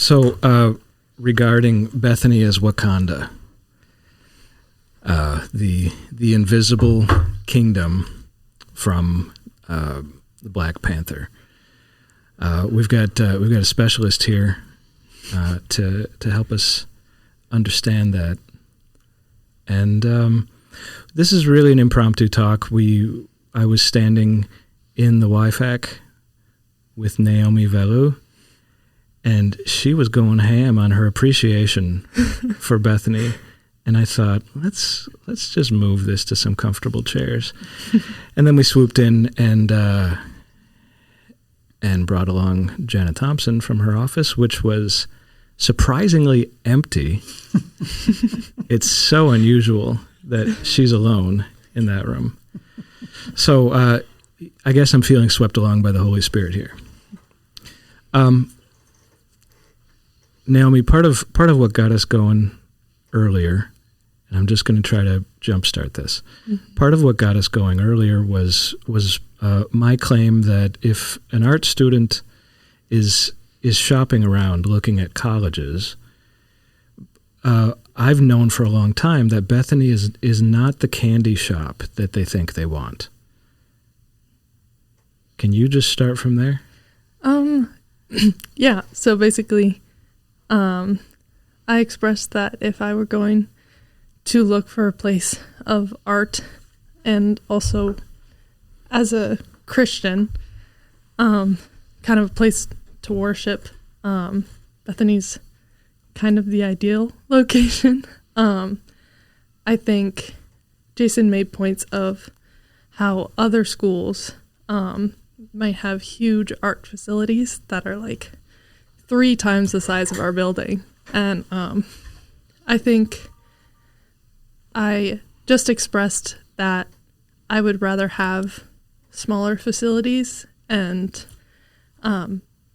So, regarding Bethany as Wakanda, the invisible kingdom from the Black Panther, we've got a specialist here to help us understand that, and this is really an impromptu talk. I was standing in the YFAC with Naomi Valleau, and she was going ham on her appreciation for Bethany. And I thought, let's just move this to some comfortable chairs. And then we swooped in and brought along Jenna Thompson from her office, which was surprisingly empty. It's so unusual that she's alone in that room. So I guess I'm feeling swept along by the Holy Spirit here. Naomi, part of what got us going earlier, and I'm just going to try to jumpstart this. Mm-hmm. Part of what got us going earlier was my claim that if an art student is shopping around looking at colleges, I've known for a long time that Bethany is not the candy shop that they think they want. Can you just start from there? Yeah. So basically, I expressed that if I were going to look for a place of art and also as a Christian, kind of a place to worship, Bethany's kind of the ideal location. I think Jason made points of how other schools might have huge art facilities that are like 3 times the size of our building. And I think I just expressed that I would rather have smaller facilities and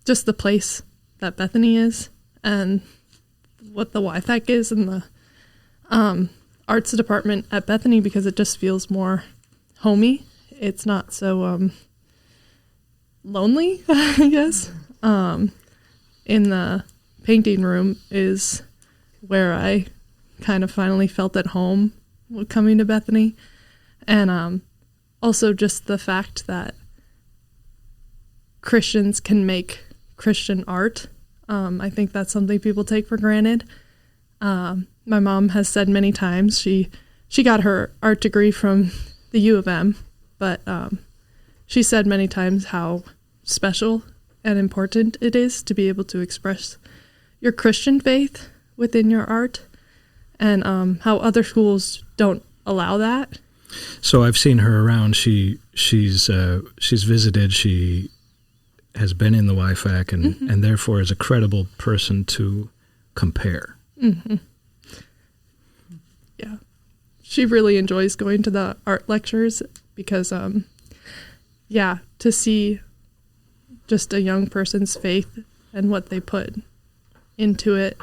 just the place that Bethany is and what the YFAC is and the arts department at Bethany, because it just feels more homey. It's not so lonely, I guess. In the painting room is where I kind of finally felt at home coming to Bethany. And also just the fact that Christians can make Christian art. I think that's something people take for granted. My mom has said many times she got her art degree from the U of M, but she said many times how special and important it is to be able to express your Christian faith within your art, and how other schools don't allow that. So I've seen her around. She's visited. She has been in the YFAC and, mm-hmm. and therefore is a credible person to compare. Mm-hmm. Yeah. She really enjoys going to the art lectures because, to see just a young person's faith and what they put into it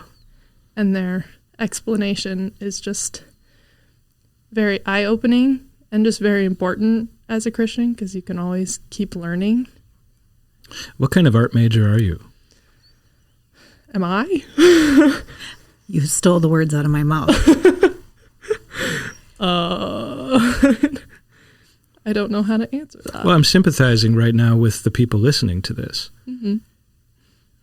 and their explanation is just very eye-opening and just very important as a Christian, because you can always keep learning. What kind of art major are you? Am I? You stole the words out of my mouth. I don't know how to answer that. Well, I'm sympathizing right now with the people listening to this. Mm-hmm.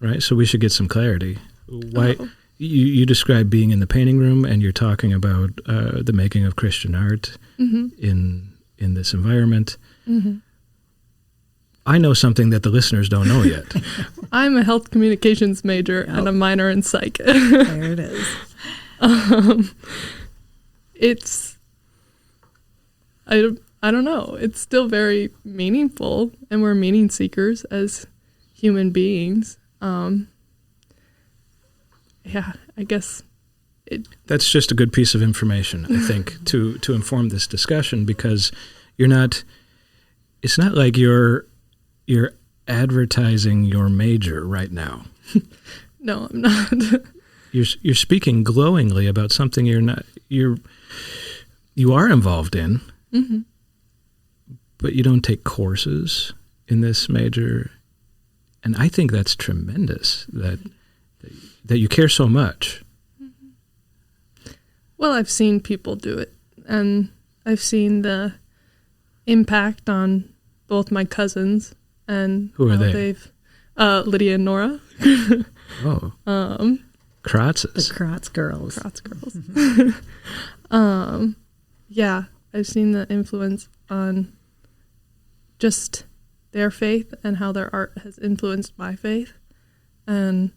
Right? So we should get some clarity. Why you describe being in the painting room and you're talking about the making of Christian art mm-hmm. in this environment. Mm-hmm. I know something that the listeners don't know yet. I'm a health communications major and a minor in psych. There it is. It's, I don't know. It's still very meaningful, and we're meaning seekers as human beings. I guess that's just a good piece of information, I think, to inform this discussion, because it's not like you're advertising your major right now. No, I'm not. You're speaking glowingly about something you are involved in, mm-hmm. but you don't take courses in this major. And I think that's tremendous that that you care so much. Well, I've seen people do it, and I've seen the impact on both my cousins and who are how they? They've Lydia and Nora. Oh, Kratzes. The Kratz girls. Kratz girls. Yeah, I've seen the influence on just their faith and how their art has influenced my faith, and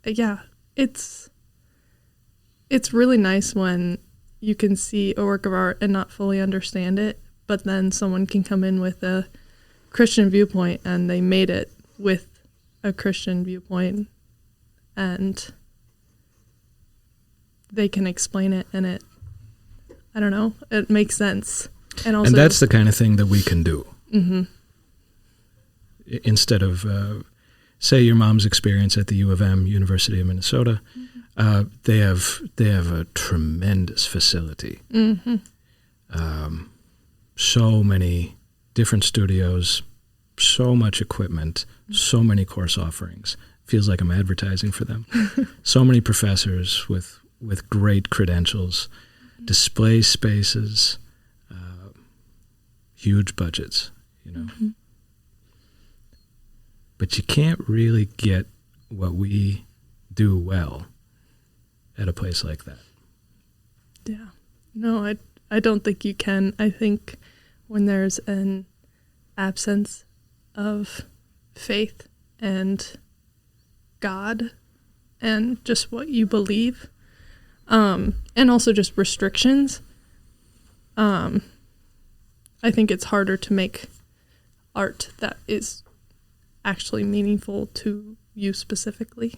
yeah, it's really nice when you can see a work of art and not fully understand it, but then someone can come in with a Christian viewpoint and they made it with a Christian viewpoint and they can explain it, and it, I don't know, it makes sense. And also, and that's the kind of thing that we can do. Mm-hmm. Instead of, say, your mom's experience at the U of M, University of Minnesota, they have a tremendous facility. Mm-hmm. So many different studios, so much equipment, so many course offerings. Feels like I'm advertising for them. So many professors with great credentials, display spaces, huge budgets, you know. Mm-hmm. But you can't really get what we do well at a place like that. Yeah. No, I don't think you can. I think when there's an absence of faith and God and just what you believe, and also just restrictions, I think it's harder to make art that is actually meaningful to you specifically.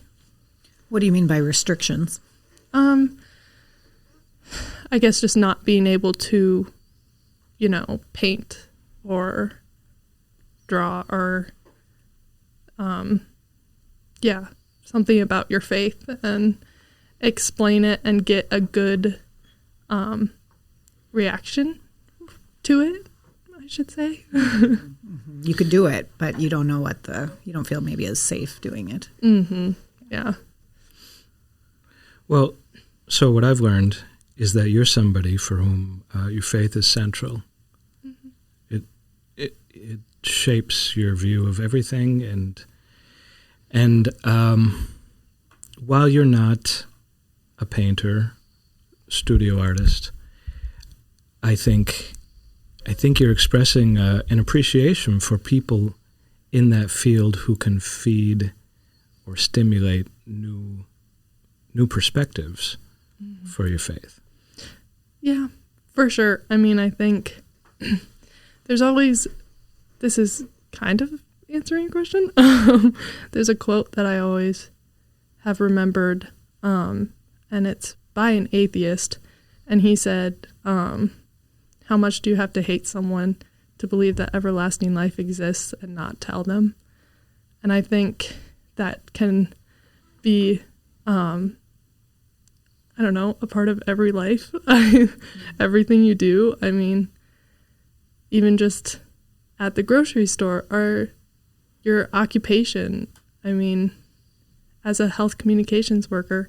What do you mean by restrictions? I guess just not being able to, paint or draw or, something about your faith and explain it and get a good reaction to it, I should say. You could do it, but you don't know you don't feel maybe as safe doing it. Mm-hmm. Yeah. Well, so what I've learned is that you're somebody for whom your faith is central. Mm-hmm. It shapes your view of everything, and while you're not a painter, studio artist, I think you're expressing an appreciation for people in that field who can feed or stimulate new perspectives for your faith. Yeah, for sure. I mean, I think there's always, this is kind of answering a question. There's a quote that I always have remembered, and it's by an atheist, and he said, how much do you have to hate someone to believe that everlasting life exists and not tell them? And I think that can be, I don't know, a part of every life. Everything you do. I mean, even just at the grocery store or your occupation. I mean, as a health communications worker,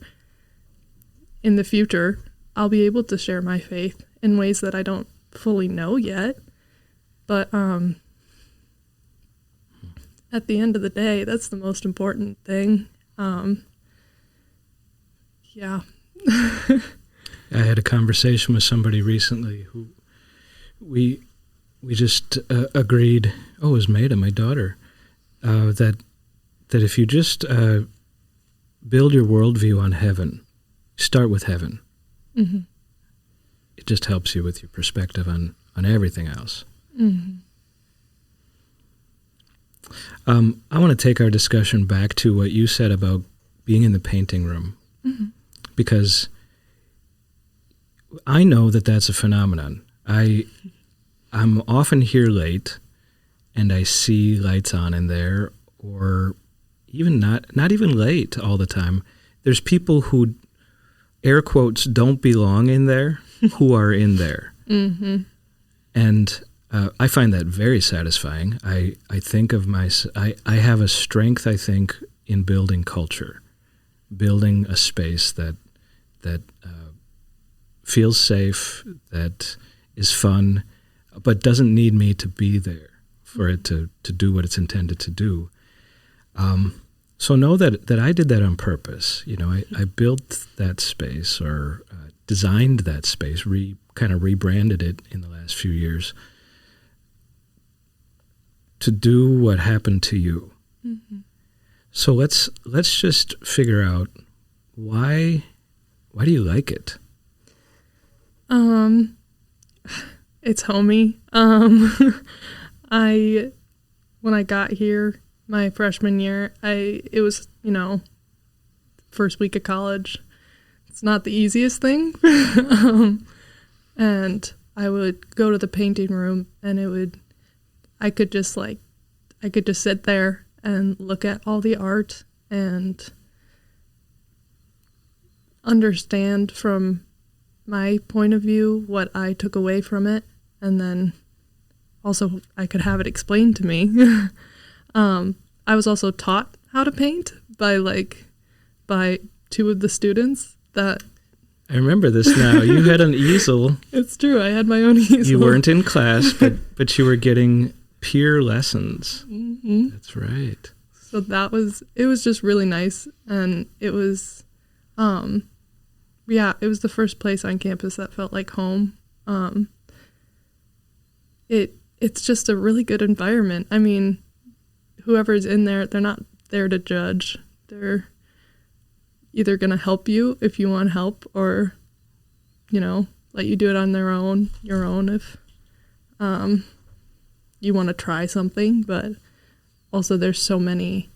in the future, I'll be able to share my faith in ways that I don't fully know yet. But at the end of the day, that's the most important thing. Yeah. I had a conversation with somebody recently who we just agreed, it was Maida, my daughter, that if you just build your worldview on heaven, start with heaven. Mm-hmm. It just helps you with your perspective on everything else. Mm-hmm. I want to take our discussion back to what you said about being in the painting room, mm-hmm. because I know that that's a phenomenon. I'm often here late, and I see lights on in there, or even not even late all the time. There's people who, air quotes, don't belong in there, who are in there. Mm-hmm. And I find that very satisfying. I think of I have a strength, I think, in building culture, building a space that feels safe, that is fun, but doesn't need me to be there for it to do what it's intended to do. So know that I did that on purpose. I built that space or designed that space, kind of rebranded it in the last few years to do what happened to you. Mm-hmm. So let's just figure out why do you like it? It's homey. When I got here my freshman year, it was, first week of college. It's not the easiest thing. And I would go to the painting room and I could just sit there and look at all the art and understand from my point of view what I took away from it, and then also I could have it explained to me. I was also taught how to paint by two of the students that I remember this now. You had an easel. It's true. I had my own easel. You weren't in class, but you were getting peer lessons. Mm-hmm. That's right. So it was just really nice. And it was, it was the first place on campus that felt like home. It's just a really good environment. I mean, whoever's in there, they're not there to judge. They're either going to help you if you want help, or, let you do it on your own if you want to try something. But also there's so many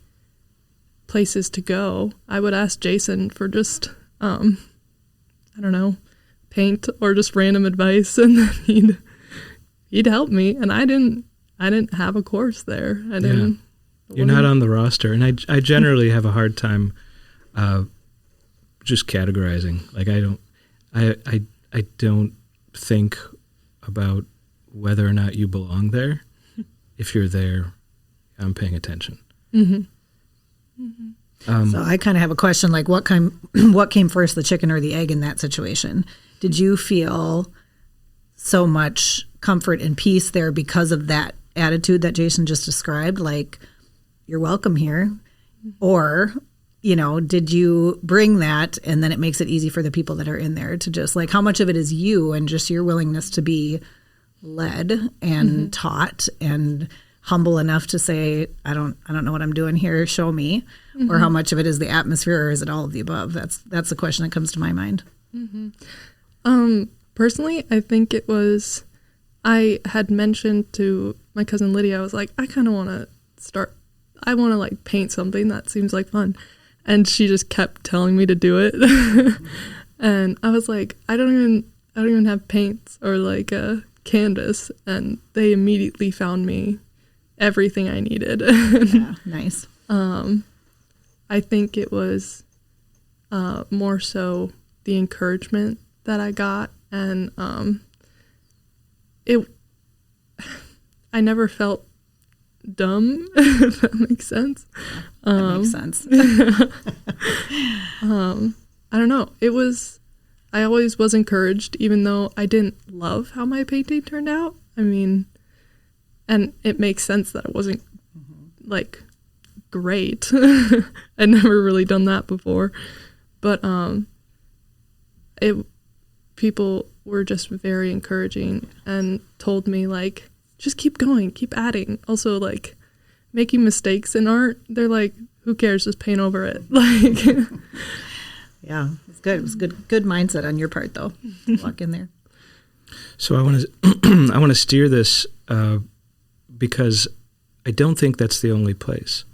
places to go. I would ask Jason for just, paint or just random advice, and then he'd help me. And I didn't have a course there. You're not on the roster. And I generally have a hard time just categorizing. Like I don't think about whether or not you belong there. If you're there, I'm paying attention. Mm-hmm. Mm-hmm. So I kind of have a question, like what came first, the chicken or the egg in that situation? Did you feel so much comfort and peace there because of that attitude that Jason just described? Like, you're welcome here. Or, did you bring that and then it makes it easy for the people that are in there to just how much of it is you and just your willingness to be led and mm-hmm. taught and humble enough to say, I don't know what I'm doing here, show me, mm-hmm. or how much of it is the atmosphere, or is it all of the above? That's the question that comes to my mind. Mm-hmm. Personally, I think it was, I had mentioned to my cousin Lydia, I was like, I kind of want to paint something that seems like fun. And she just kept telling me to do it. And I was like, I don't even have paints or a canvas. And they immediately found me everything I needed. Yeah, nice. I think it was more so the encouragement that I got, and I never felt dumb, if that makes sense. That makes sense. I don't know. I always was encouraged, even though I didn't love how my painting turned out. I mean, and it makes sense that it wasn't great. I'd never really done that before, but people were just very encouraging and told me just keep going, keep adding. Also making mistakes in art, they're like, who cares, just paint over it. Yeah, it's good. It was good mindset on your part though. Walk in there. So I want to steer this because I don't think that's the only place.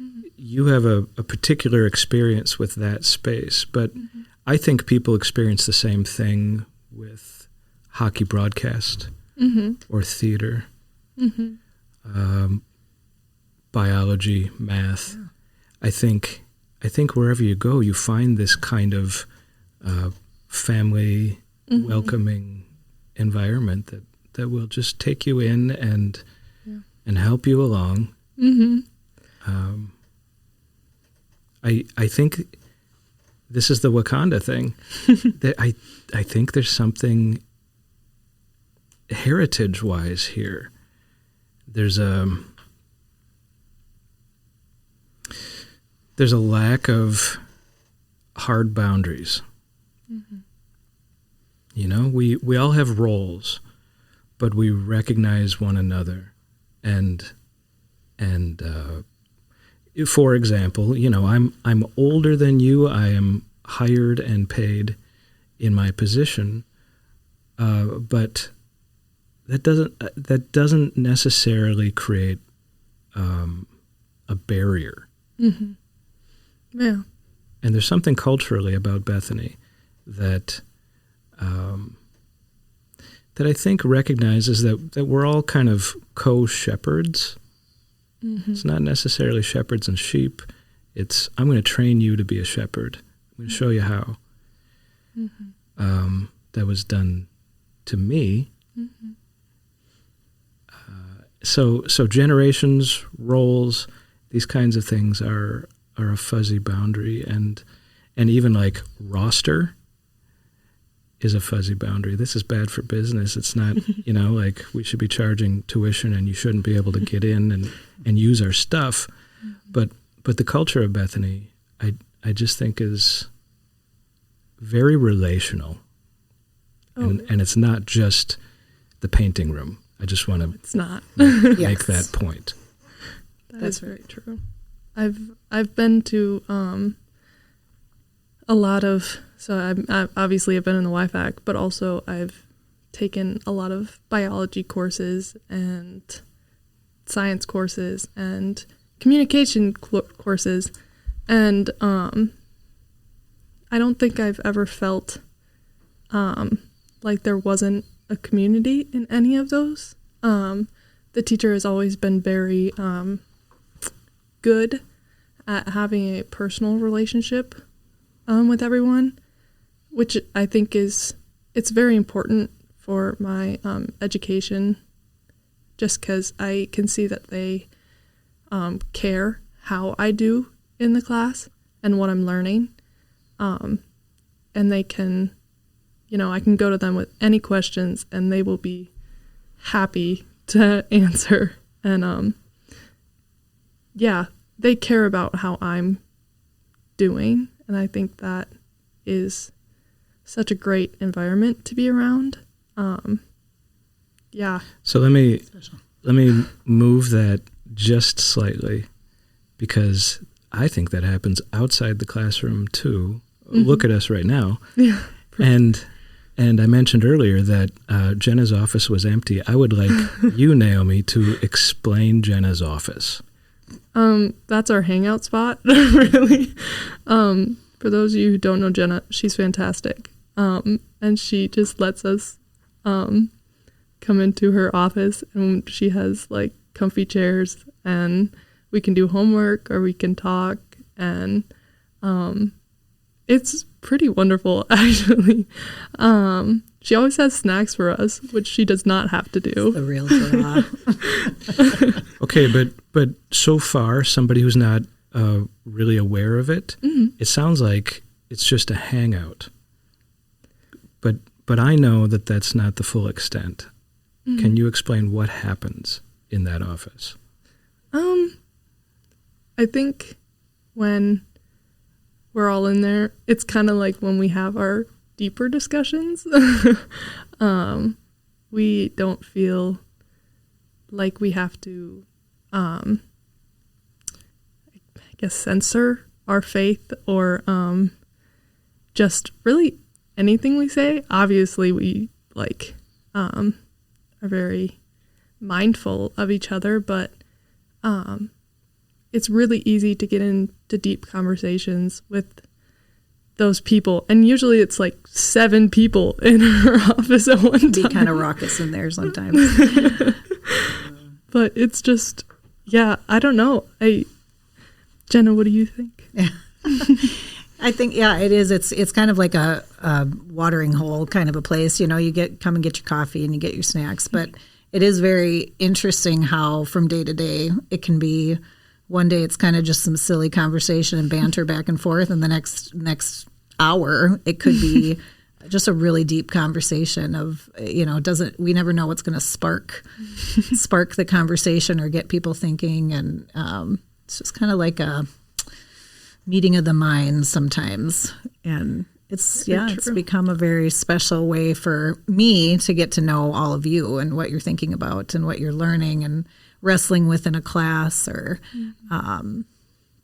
Mm-hmm. You have a particular experience with that space, but mm-hmm. I think people experience the same thing with hockey broadcast mm-hmm. or theater, mm-hmm. Biology, math. Yeah. I think wherever you go, you find this kind of family mm-hmm. welcoming environment that that will just take you in and help you along. I think this is the Wakanda thing. That I think there's something heritage-wise here. There's a lack of hard boundaries. You know, we all have roles, but we recognize one another. And for example, you know, I'm older than you. I am hired and paid in my position, but that doesn't necessarily create a barrier. Yeah. And there's something culturally about Bethany that I think recognizes that we're all kind of co-shepherds. It's not necessarily shepherds and sheep. It's, I'm going to train you to be a shepherd. I'm going to show you how. That was done to me. So generations, roles, these kinds of things are a fuzzy boundary, and even like roster is a fuzzy boundary. This is bad for business. It's not, you know, like we should be charging tuition and you shouldn't be able to get in and use our stuff. But the culture of Bethany, I just think is very relational. And it's not just the painting room. I just want to It's not. make that point. That's very true. I've been to a lot of, so I've obviously I've been in the YFAC, but also I've taken a lot of biology courses and science courses and communication courses, and I don't think I've ever felt like there wasn't a community in any of those. The teacher has always been very good at having a personal relationship with everyone, which I think it's very important for my education, just because I can see that they care how I do in the class and what I'm learning, and they can, you know, I can go to them with any questions and they will be happy to answer. And yeah, they care about how I'm doing, and I think that is such a great environment to be around. Yeah. So let me move that just slightly, because I think that happens outside the classroom too. Look at us right now. Yeah. And I mentioned earlier that Jenna's office was empty. I would like you, Naomi, to explain Jenna's office. That's our hangout spot, really. For those of you who don't know Jenna, she's fantastic. And she just lets us come into her office, and she has like comfy chairs, and we can do homework or we can talk, and it's pretty wonderful, actually. She always has snacks for us, which she does not have to do. The real draw. Okay, but so far, somebody who's not really aware of it, it sounds like it's just a hangout. But I know that that's not the full extent. Can you explain what happens in that office? I think when we're all in there, it's kind of like when we have our deeper discussions. We don't feel like we have to, I guess, censor our faith or just really anything we say. Obviously, we are very mindful of each other, but it's really easy to get into deep conversations with those people, and usually it's like 7 people in her office at one time. Be kind of raucous in there sometimes. But it's just, yeah, I don't know. Jenna, what do you think? I think, yeah, it is. It's kind of like a watering hole kind of a place. You know, you come and get your coffee and you get your snacks. But it is very interesting how from day to day it can be. One day it's kind of just some silly conversation and banter back and forth, and the next hour it could be just a really deep conversation of, you know, we never know what's going to spark the conversation or get people thinking, and it's just kind of like a meeting of the minds sometimes. And it's become a very special way for me to get to know all of you and what you're thinking about and what you're learning and wrestling with in a class, or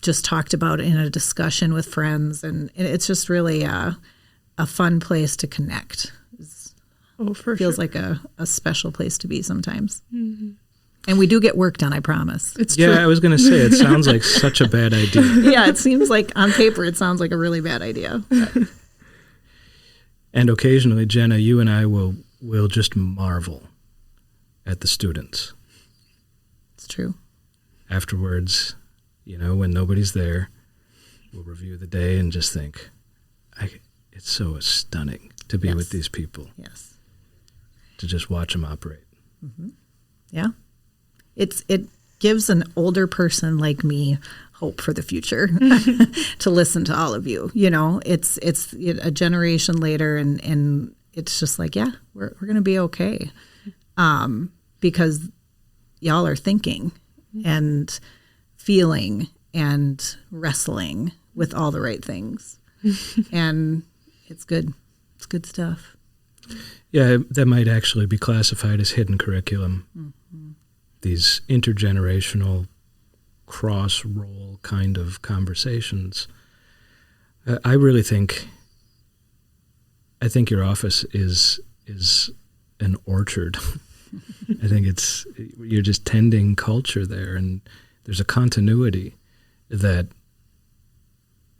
just talked about in a discussion with friends. And it's just really a fun place to connect. Feels like a special place to be sometimes. Mm-hmm. And we do get work done, I promise. It's true. Yeah, I was going to say, it sounds like such a bad idea. Yeah, it seems like on paper it sounds like a really bad idea. And occasionally, Jenna, you and I will just marvel at the students. It's true. Afterwards, you know, when nobody's there, we'll review the day and just think, it's so stunning to be with these people. Yes. To just watch them operate. Mm-hmm. Yeah. It gives an older person like me hope for the future to listen to all of you. You know, it's a generation later, and it's just like, yeah, we're going to be okay, because y'all are thinking and feeling and wrestling with all the right things, and it's good. It's good stuff. Yeah, that might actually be classified as hidden curriculum. Mm-hmm. These intergenerational cross-role kind of conversations. I really think your office is an orchard. I think you're just tending culture there, and there's a continuity that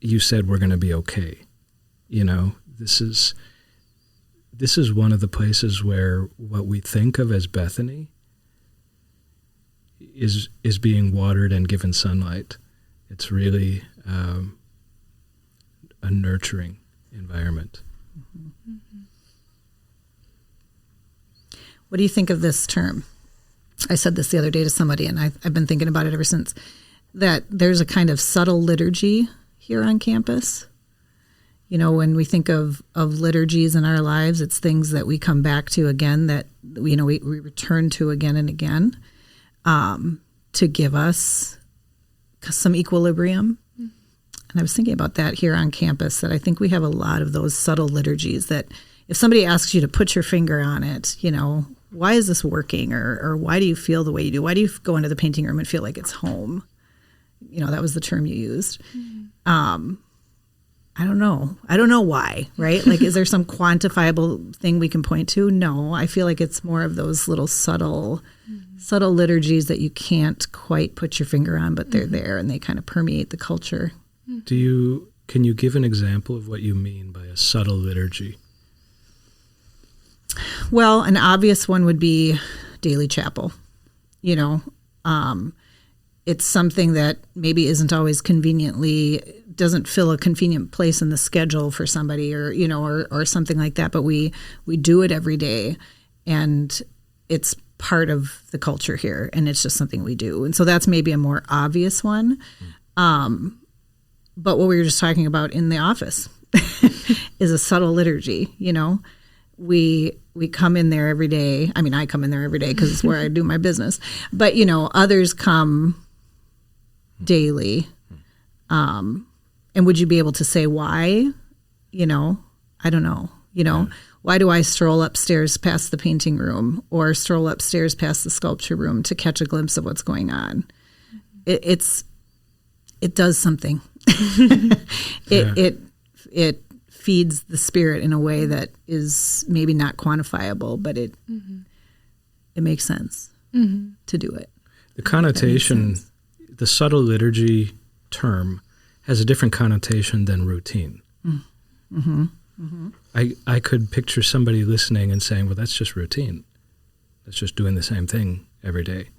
you said we're going to be okay. You know, this is one of the places where what we think of as Bethany is being watered and given sunlight. It's really a nurturing environment. Mm-hmm. What do you think of this term? I said this the other day to somebody, and I've been thinking about it ever since, that there's a kind of subtle liturgy here on campus. You know, when we think of liturgies in our lives, it's things that we come back to again, that, you know, we return to again and again, to give us some equilibrium. Mm-hmm. And I was thinking about that here on campus, that I think we have a lot of those subtle liturgies that if somebody asks you to put your finger on it, you know, why is this working? Or why do you feel the way you do? Why do you go into the painting room and feel like it's home? You know, that was the term you used. Mm-hmm. I don't know why, right? Like, is there some quantifiable thing we can point to? No, I feel like it's more of those little subtle liturgies that you can't quite put your finger on, but they're there and they kind of permeate the culture. Can you give an example of what you mean by a subtle liturgy? Well, an obvious one would be daily chapel. You know, it's something that maybe isn't always doesn't fill a convenient place in the schedule for somebody, or, you know, or something like that. But we do it every day, and it's part of the culture here, and it's just something we do. And so that's maybe a more obvious one. But what we were just talking about in the office is a subtle liturgy. You know, we come in there every day. I mean, I come in there every day because it's where I do my business. But, you know, others come daily. And would you be able to say why? You know, I don't know. You know, why do I stroll upstairs past the painting room or stroll upstairs past the sculpture room to catch a glimpse of what's going on? It does something. It feeds the spirit in a way that is maybe not quantifiable, but it makes sense to do it. The connotation, the subtle liturgy term has a different connotation than routine. Mm-hmm. Mm-hmm. I could picture somebody listening and saying, well, that's just routine. That's just doing the same thing every day.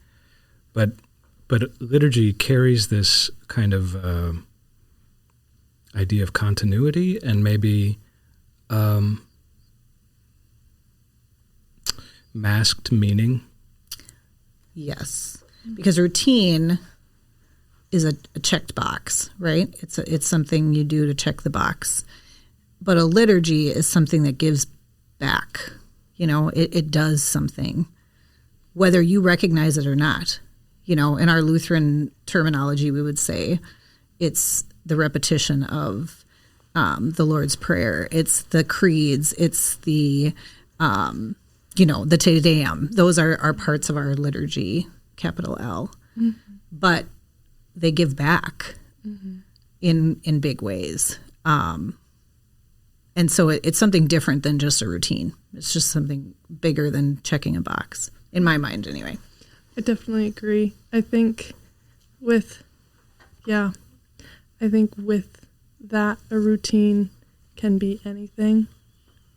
But liturgy carries this kind of idea of continuity and maybe masked meaning. Yes, because routine is a checked box, right? It's something you do to check the box. But a liturgy is something that gives back. It does something, whether you recognize it or not. In our Lutheran terminology, we would say it's the repetition of the Lord's Prayer. It's the creeds. It's the, the Te Deum. Those are parts of our liturgy, capital L. Mm-hmm. But they give back in big ways. And so it's something different than just a routine. It's just something bigger than checking a box, in my mind anyway. I definitely agree. I think with that, a routine can be anything.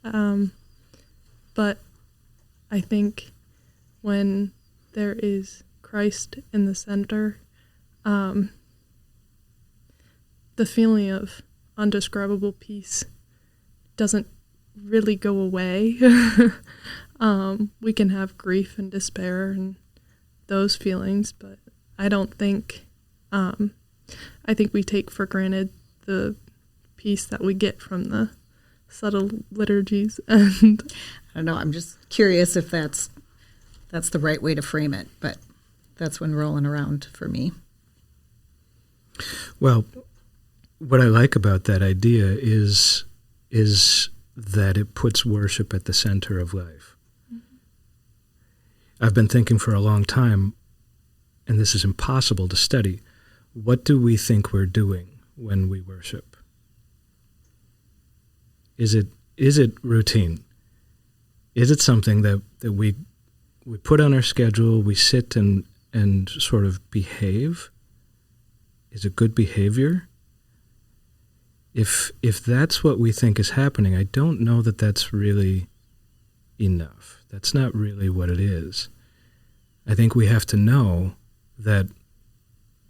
But I think when there is Christ in the center, the feeling of undescribable peace doesn't really go away. We can have grief and despair and those feelings, but I don't think, I think we take for granted the peace that we get from the subtle liturgies. And I don't know, I'm just curious if that's the right way to frame it, but that's when rolling around for me. Well, what I like about that idea is that it puts worship at the center of life. Mm-hmm. I've been thinking for a long time, and this is impossible to study, what do we think we're doing when we worship? Is it routine? Is it something that we put on our schedule, we sit and sort of behave? Is it good behavior? If that's what we think is happening, I don't know that that's really enough. That's not really what it is. I think we have to know that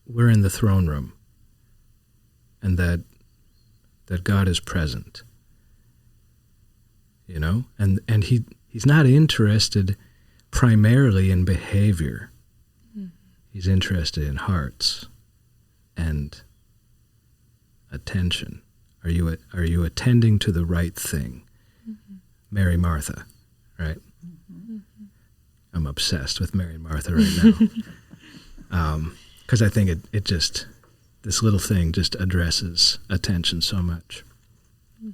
we're in the throne room and that God is present. And he's not interested primarily in behavior. Mm-hmm. He's interested in hearts and attention. Are you attending to the right thing? Mm-hmm. Mary Martha, right? Mm-hmm. I'm obsessed with Mary Martha right now. Because I think it just, this little thing just addresses attention so much. Mm-hmm.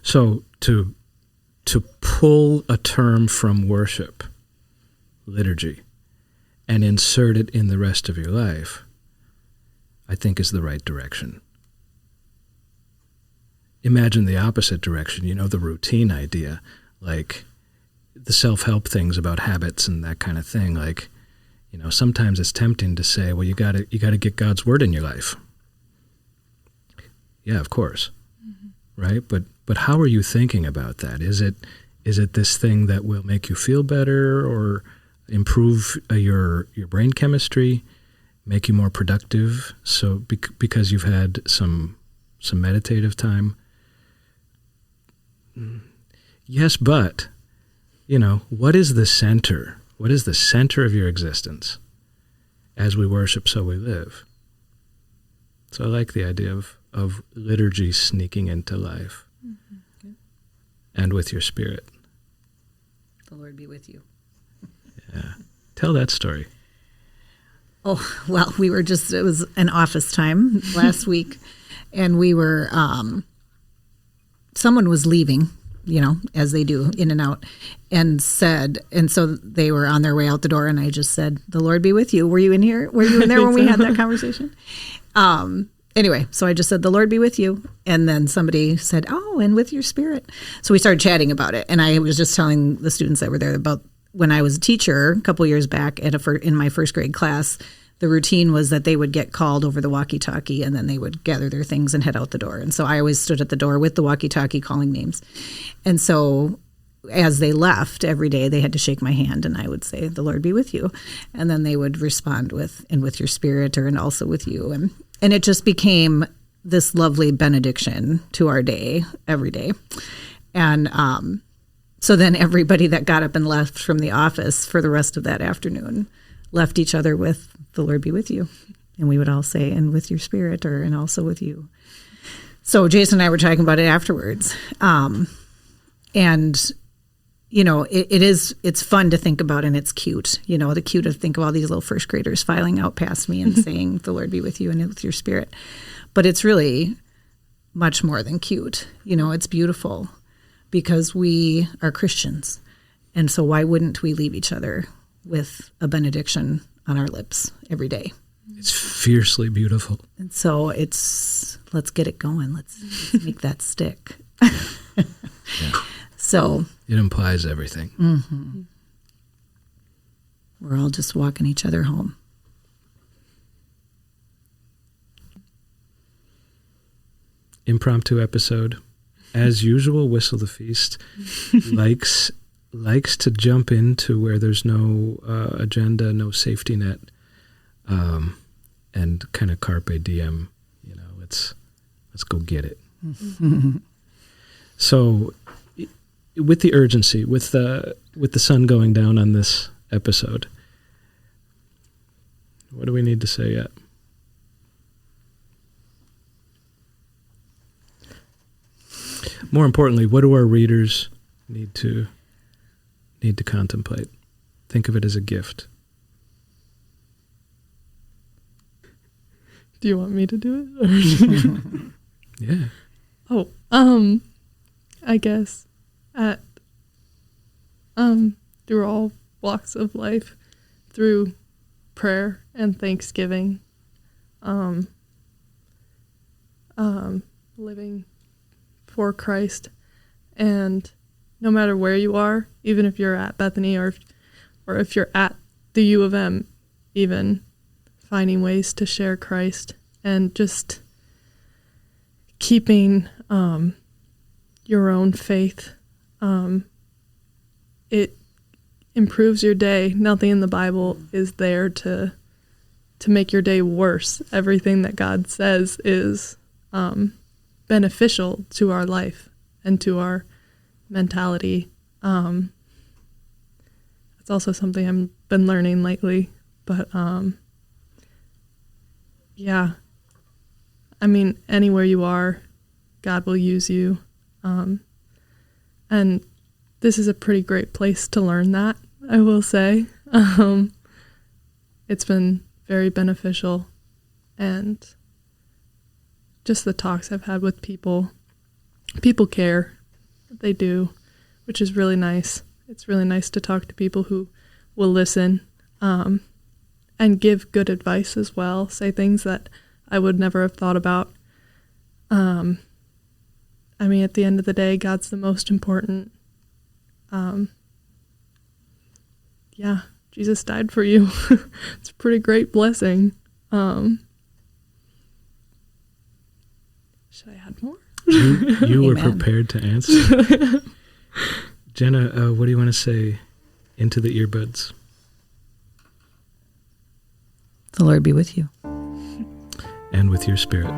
So to pull a term from worship, liturgy, and insert it in the rest of your life, I think is the right direction. Imagine the opposite direction, the routine idea, like the self-help things about habits and that kind of thing. Like, sometimes it's tempting to say, well, you got to get God's word in your life. Yeah, of course. Mm-hmm. Right? But how are you thinking about that? Is it this thing that will make you feel better or improve your brain chemistry, make you more productive? So because you've had some meditative time. Yes, but what is the center? What is the center of your existence? As we worship, so we live. So I like the idea of liturgy sneaking into life. Mm-hmm. And with your spirit. The Lord be with you. Yeah. Tell that story. Oh, well, it was an office time last week, and we were, someone was leaving, as they do, in and out, and so they were on their way out the door, and I just said, the Lord be with you. Were you in here? Were you in there when we had that conversation? Anyway, so I just said, the Lord be with you. And then somebody said, oh, and with your spirit. So we started chatting about it, and I was just telling the students that were there about when I was a teacher a couple years back in my first grade class. The routine was that they would get called over the walkie-talkie, and then they would gather their things and head out the door. And so I always stood at the door with the walkie-talkie calling names. And so as they left every day, they had to shake my hand, and I would say, the Lord be with you. And then they would respond with, and with your spirit, or and also with you. And it just became this lovely benediction to our day, every day. And so then everybody that got up and left from the office for the rest of that afternoon left each other with, "The Lord be with you." And we would all say, "And with your spirit," and also with you. So Jason and I were talking about it afterwards. And, it's fun to think about, and it's cute. The cute to think of all these little first graders filing out past me and saying, "The Lord be with you and with your spirit." But it's really much more than cute. It's beautiful because we are Christians. And so why wouldn't we leave each other with a benediction on our lips every day? It's fiercely beautiful. And so let's get it going. Let's make that stick. Yeah. So it implies everything. Mm-hmm. We're all just walking each other home. Impromptu episode. As usual, Whistle the Feast likes to jump into where there's no agenda, no safety net, and kind of carpe diem. Let's go get it. So, with the urgency, with the sun going down on this episode, what do we need to say yet? More importantly, what do our readers need to contemplate? Think of it as a gift. Do you want me to do it? Yeah. Oh, I guess through all walks of life, through prayer and thanksgiving, living for Christ, and no matter where you are, even if you're at Bethany or if you're at the U of M, even finding ways to share Christ and just keeping your own faith. It improves your day. Nothing in the Bible is there to make your day worse. Everything that God says is beneficial to our life and to our mentality. It's also something I've been learning lately, but yeah, I mean, anywhere you are, God will use you. And this is a pretty great place to learn that, I will say. It's been very beneficial, and just the talks I've had with people care. They do, which is really nice. It's really nice to talk to people who will listen, and give good advice as well, say things that I would never have thought about. I mean, at the end of the day, God's the most important. Yeah, Jesus died for you. It's a pretty great blessing. Should I add more? You were prepared to answer. Jenna, what do you want to say into the earbuds? The Lord be with you. And with your spirit.